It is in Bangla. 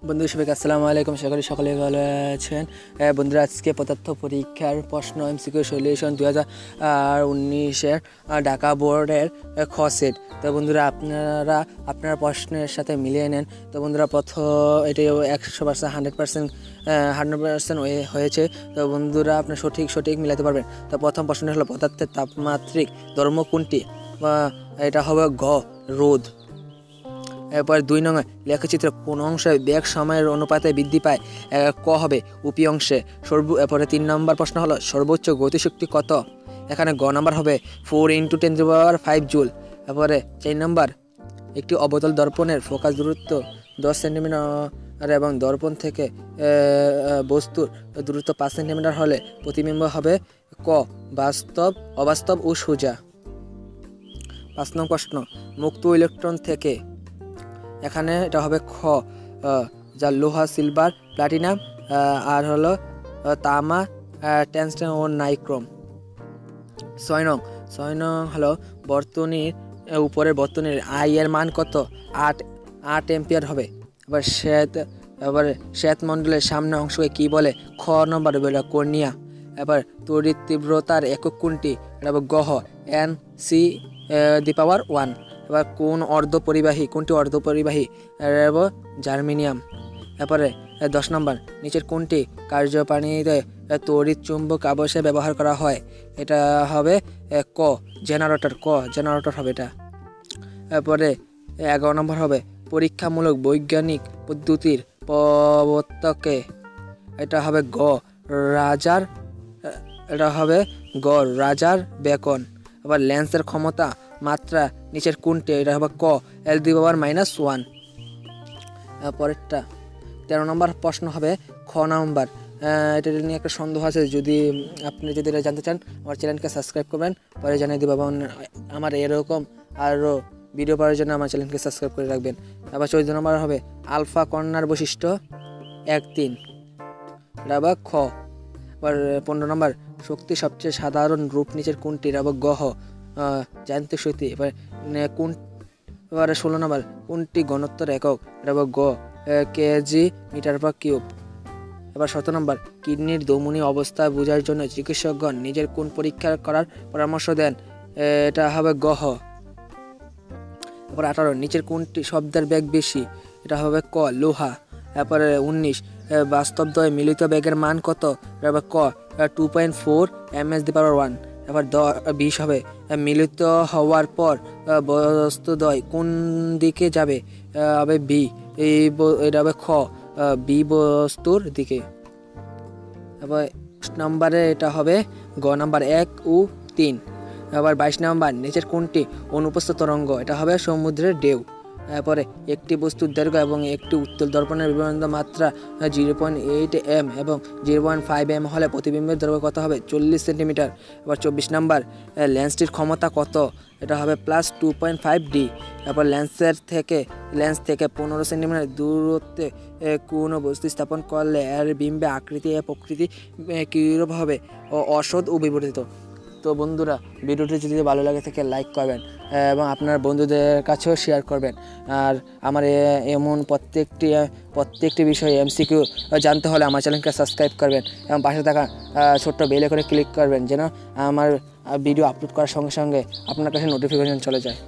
বন্ধু সবাইকে আসসালামু আলাইকুম। সকলে ভালো আছেন? বন্ধুরা, আজকে পদার্থ পরীক্ষার প্রশ্ন এমসিকিউ সলিউশন 2019-এর ঢাকা বোর্ডের খ সেট। তো বন্ধুরা, আপনারা আপনার প্রশ্নের সাথে মিলিয়ে নেন। তো বন্ধুরা, এটি 100% 100% হয়েছে। তো বন্ধুরা, আপনি সঠিক মিলাতে পারবেন। তো প্রথম প্রশ্ন হলো, পদার্থের তাপমাত্রিক ধর্ম কোনটি? এটা হবে গ, রোদ। এরপর 2 নং, লেখচিত্র কোন অংশে বেগ সময়ের অনুপাতে বৃদ্ধি পায়? ক হবে উপি অংশে। এরপরে 3 নম্বর প্রশ্ন হলো, সর্বোচ্চ গতিশক্তি কত? এখানে গ নাম্বার হবে 4 × 10⁵ জুল। এরপরে 4 নম্বর, একটি অবতল দর্পণের ফোকাস দূরত্ব 10 সেন্টিমিটার এবং দর্পণ থেকে বস্তুর দূরত্ব 5 সেন্টিমিটার হলে প্রতিবিম্ব হবে ক বাস্তব, অবাস্তব ও সোজা। 5 নং প্রশ্ন, মুক্ত ইলেকট্রন থেকে, এখানে এটা হবে খ, যা লোহা, সিলভার, প্লাটিনাম আর হলো তামা, টংস্টেন ও নাইক্রোম। 6 নং হলো বর্তনীর উপরের বর্তনীর আই এর মান কত? 8 এম্পিয়ার হবে। এবার শ্বেত মণ্ডলের সামনে অংশকে কি বলে? খ নম্বর বলে কর্নিয়া। এবার তড়িৎ তীব্রতার একক কোনটি? এটা হবে গহ, N/(1). এবার কোনটি অর্ধপরিবাহী? জার্মেনিয়াম। এরপরে 10 নম্বর, নিচের কোনটি কার্যপ্রাণীতে তড়িৎ চুম্বক আবেশে ব্যবহার করা হয়? এটা হবে ক জেনারেটর হবে এটা। এরপরে 11 নম্বর হবে, পরীক্ষামূলক বৈজ্ঞানিক পদ্ধতির প্রবর্তকে? এটা হবে গ রাজার বেকন। আবার লেন্সের ক্ষমতা মাত্রা নিচের কোনটি? এটা হবে ক L⁻⁻1। পরেরটা 13 নম্বর প্রশ্ন হবে খ নাম্বার। এটা নিয়ে একটা সন্দেহ আছে, আপনি যদি এটা জানতে চান আমার চ্যানেলকে সাবস্ক্রাইব করবেন, পরে জানিয়ে দেবো। এবং আমার এরকম আরও ভিডিও পাওয়ার জন্য আমার চ্যানেলকে সাবস্ক্রাইব করে রাখবেন। আবার 14 নম্বর হবে আলফা কণার বৈশিষ্ট্য 1-3, এটা হবে খ। আবার 15 নম্বর, শক্তি সবচেয়ে সাধারণ রূপ নিচের কোনটি? এটা হবে গহ যান্ত্রিক শক্তি। এবার 16 নম্বর, কোনটি ঘনত্বের একক? এটা হবে গ kg/কিউব। এবার 17 নম্বর, কিডনির ধমনী অবস্থা বোঝার জন্য চিকিৎসকগণ নিজের কোন পরীক্ষা করার পরামর্শ দেন? এটা হবে গহ। এবার 18, নিচের কোনটি শব্দের বেগ বেশি? এটা হবে ক লোহা। এরপরে 19, বাস্তবদ্বয় মিলিত বেগের মান কত? এটা হবে ক 2.4 ms/1। এবার 20 হবে, মিলিত হওয়ার পর বস্তুদ্বয় কোন দিকে যাবে? হবে বি, এটা হবে খ বি বস্তুর দিকে। এবার নম্বরে এটা হবে গ নাম্বার 1 ও 3। আবার 22 নম্বর, নিচের কোনটি অনুপস্থ তরঙ্গ? এটা হবে সমুদ্রের ঢেউ। তারপরে একটি বস্তুর দৈর্ঘ্য এবং একটি উত্তল দর্পণের বিবরণ মাত্রা 0.8 m এবং 0.5 m হলে প্রতিবিম্বের দৈর্ঘ্য কত হবে? 40 সেন্টিমিটার। এবার 24 নম্বর, লেন্সটির ক্ষমতা কত? এটা হবে +2.5D। তারপর লেন্স থেকে 15 সেন্টিমিটার দূরত্বে কোনো বস্তু স্থাপন করলে এর বিম্বে আকৃতি প্রকৃতি কীরূপ হবে? অসৎ ও বিবর্তিত। তো বন্ধুরা, ভিডিওটি যদি ভালো লাগে থাকে লাইক করবেন এবং আপনার বন্ধুদের কাছেও শেয়ার করবেন। আর আমার এমন প্রত্যেকটি বিষয়ে এমসিকিউ জানতে হলে আমার চ্যানেলকে সাবস্ক্রাইব করবেন এবং পাশে থাকা ছোট্ট বেল আইকনে ক্লিক করবেন, যেন আমার ভিডিও আপলোড করার সঙ্গে সঙ্গে আপনার কাছে নোটিফিকেশন চলে যায়।